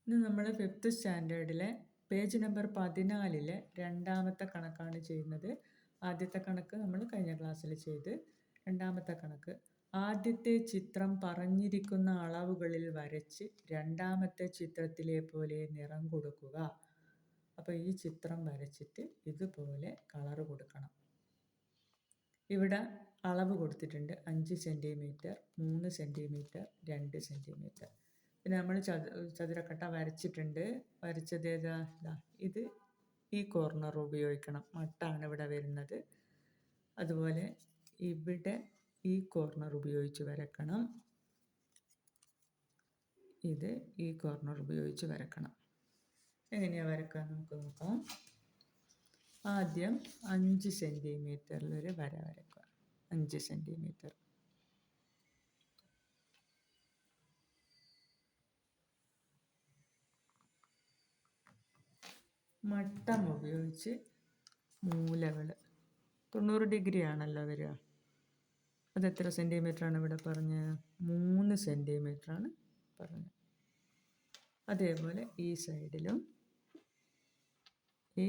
ഇന്ന് നമ്മൾ 5th സ്റ്റാൻഡേർഡിലെ page number 14-ലെ രണ്ടാമത്തെ കണക്കാണ് ചെയ്യുന്നത്. ആദ്യത്തെ കണക്ക് നമ്മൾ കഴിഞ്ഞ ക്ലാസ്സിൽ ചെയ്ത്. രണ്ടാമത്തെ കണക്ക്, ആദ്യത്തെ ചിത്രം പറഞ്ഞിരിക്കുന്ന അളവുകളിൽ വരച്ച് രണ്ടാമത്തെ ചിത്രത്തിലെ പോലെ നിറം കൊടുക്കുക. അപ്പോൾ ഈ ചിത്രം വരച്ചിട്ട് ഇതുപോലെ കളർ കൊടുക്കണം. ഇവിടെ അളവ് കൊടുത്തിട്ടുണ്ട് 5 സെൻറ്റിമീറ്റർ, 3 സെൻറ്റിമീറ്റർ, 2 സെൻറ്റിമീറ്റർ. പിന്നെ നമ്മൾ ചതുരക്കട്ട വരച്ചിട്ടുണ്ട്. വരച്ചത് ഏതാ? ഇത് ഈ കോർണർ ഉപയോഗിക്കണം. മട്ടാണ് ഇവിടെ വരുന്നത്. അതുപോലെ ഇവിടെ ഈ കോർണർ ഉപയോഗിച്ച് വരക്കണം. ഇത് ഈ കോർണർ ഉപയോഗിച്ച് വരക്കണം. എങ്ങനെയാണ് വരക്കുക നമുക്ക് നോക്കാം. ആദ്യം 5 സെൻറ്റിമീറ്ററിലൊരു വര വരക്കുക. 5 സെൻറ്റിമീറ്റർ. മട്ടം ഉപയോഗിച്ച് മൂലകൾ 90 ഡിഗ്രി ആണല്ലോ വരിക. അതെത്ര സെൻറ്റിമീറ്ററാണ് ഇവിടെ പറഞ്ഞത്? 3 സെൻറ്റിമീറ്ററാണ് പറഞ്ഞത്. അതേപോലെ ഈ സൈഡിലും ഈ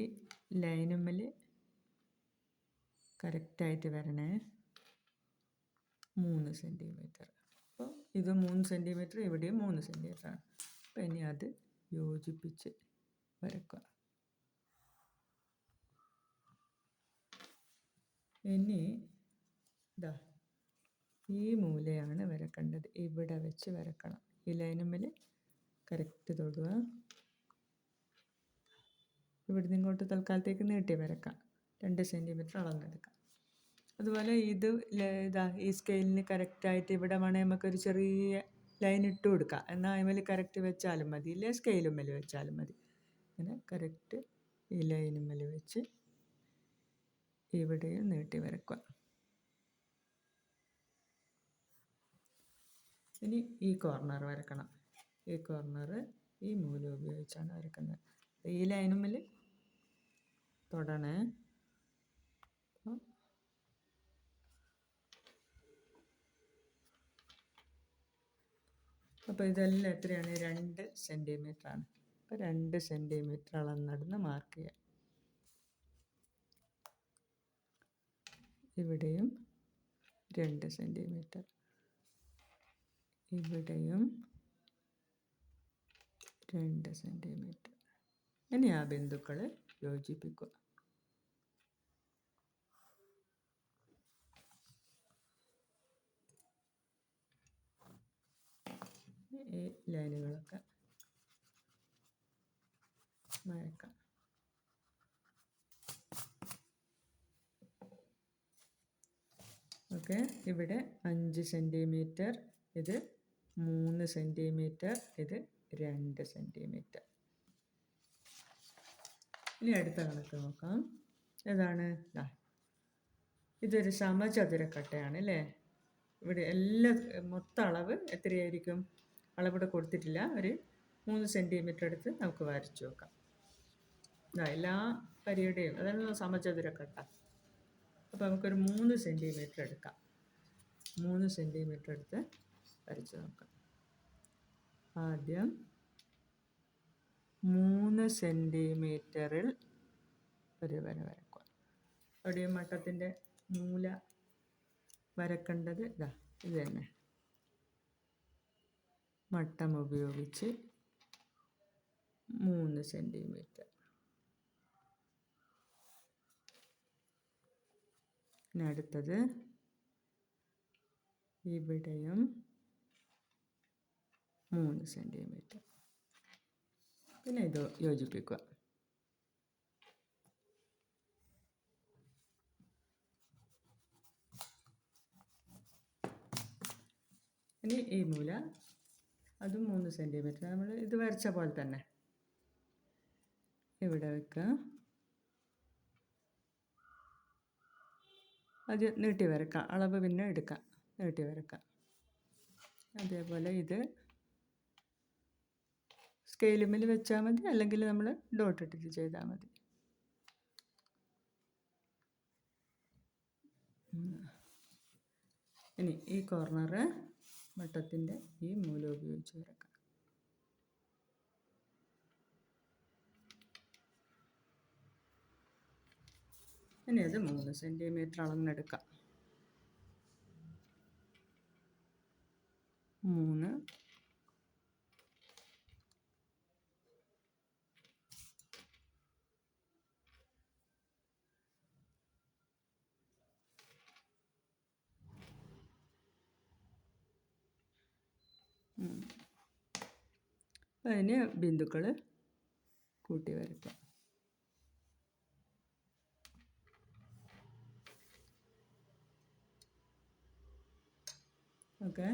ലൈനുമ്മൽ കറക്റ്റായിട്ട് വരണേ. 3 സെൻറ്റിമീറ്റർ. അപ്പോൾ ഇത് 3 സെൻറ്റിമീറ്റർ, ഇവിടെയും 3 സെൻറ്റിമീറ്ററാണ്. അപ്പോൾ ഇനി അത് യോജിപ്പിച്ച് വരക്കുക. ഇനി ഇതാ ഈ മൂലയാണ് വരക്കേണ്ടത്. ഇവിടെ വെച്ച് വരക്കണം. ഈ ലൈനുമ്മൽ കറക്റ്റ് തൊടുക. ഇവിടുന്ന് ഇങ്ങോട്ട് തൽക്കാലത്തേക്ക് നീട്ടി വരക്കാം. 2 സെൻറ്റിമീറ്റർ അളന്നെടുക്കാം. അതുപോലെ ഇതാ ഈ സ്കെയിലിന് കറക്റ്റായിട്ട് ഇവിടെ വേണേൽ നമുക്കൊരു ചെറിയ ലൈൻ ഇട്ട് കൊടുക്കാം. എന്നാൽ അതിൽ കറക്റ്റ് വെച്ചാലും മതി, ഇല്ലേ സ്കെയിലുമ്മൽ വെച്ചാലും മതി. ഇങ്ങനെ കറക്റ്റ് ഈ ലൈനുമ്മൽ വെച്ച് ഇവിടെയും നീട്ടി വരക്കുക. ഇനി ഈ കോർണർ വരക്കണം. ഈ കോർണർ ഈ മൂല ഉപയോഗിച്ചാണ് വരക്കുന്നത്. ഈ ലൈനുമ്മൽ തൊടണേ. അപ്പോൾ ഇതെല്ലാം എത്രയാണ്? 2 സെൻറ്റിമീറ്ററാണ്. അപ്പോൾ 2 സെൻറ്റിമീറ്റർ അളന്നടന്ന് മാർക്ക് ചെയ്യാം. ഇവിടെയും 2 സെൻറ്റിമീറ്റർ, ഇവിടെയും 2 സെൻറ്റിമീറ്റർ. ഇനി ആ ബിന്ദുക്കൾ യോജിപ്പിക്കുക. ഈ ലൈനുകളൊക്കെ വരക്കാം. ഓക്കെ, ഇവിടെ 5 സെൻറ്റിമീറ്റർ, ഇത് 3 സെൻറ്റിമീറ്റർ, ഇത് 2 സെൻറ്റിമീറ്റർ. ഇനി അടുത്ത കണക്ക് നോക്കാം. ഏതാണ്? ഇതൊരു സമചതുരക്കട്ടയാണ് അല്ലേ. ഇവിടെ മൊത്തം അളവ് എത്രയായിരിക്കും? അളവിവിടെ കൊടുത്തിട്ടില്ല. ഒരു 3 സെൻറ്റിമീറ്റർ എടുത്ത് നമുക്ക് വരച്ചു നോക്കാം. എല്ലാ പരിയുടെയും അതാണ് സമചതുരക്കട്ട. അപ്പോൾ നമുക്കൊരു 3 സെൻറ്റിമീറ്റർ എടുക്കാം. 3 സെൻറ്റിമീറ്റർ എടുത്ത് വരച്ച് നോക്കാം. ആദ്യം 3 സെൻറ്റിമീറ്ററിൽ ഒരു വര വരക്കുക. അവിടെയും മട്ടത്തിൻ്റെ മൂല വരക്കേണ്ടത് ഇത് തന്നെ. മട്ടം ഉപയോഗിച്ച് 3 സെൻറ്റിമീറ്റർ. പിന്നെ അടുത്തത് ഇവിടെയും 3 സെൻറ്റിമീറ്റർ. പിന്നെ ഇത് യോജിപ്പിക്കുക. ഇനി ഈ മൂല അതും 3 സെൻറ്റിമീറ്റർ. നമ്മൾ ഇത് വരച്ച പോലെ തന്നെ ഇവിടെ വെക്കുക. അത് നീട്ടി വരക്കാം. അളവ് പിന്നെ എടുക്കാം, നീട്ടി വരക്കാം. അതേപോലെ ഇത് സ്കെയിലുമ്മൽ വെച്ചാൽ മതി, അല്ലെങ്കിൽ നമ്മൾ ഡോട്ട് ഇട്ടിട്ട് ചെയ്താൽ മതി. ഇനി ഈ കോർണർ മട്ടത്തിൻ്റെ ഈ മൂല ഉപയോഗിച്ച് വരക്കാം. ഇനി അത് 3 സെൻറ്റിമീറ്റർ അളന്നെടുക്കാം. 3 അതിന് ബിന്ദുക്കൾ കൂട്ടി വരയ്ക്കാം. ഓക്കെ.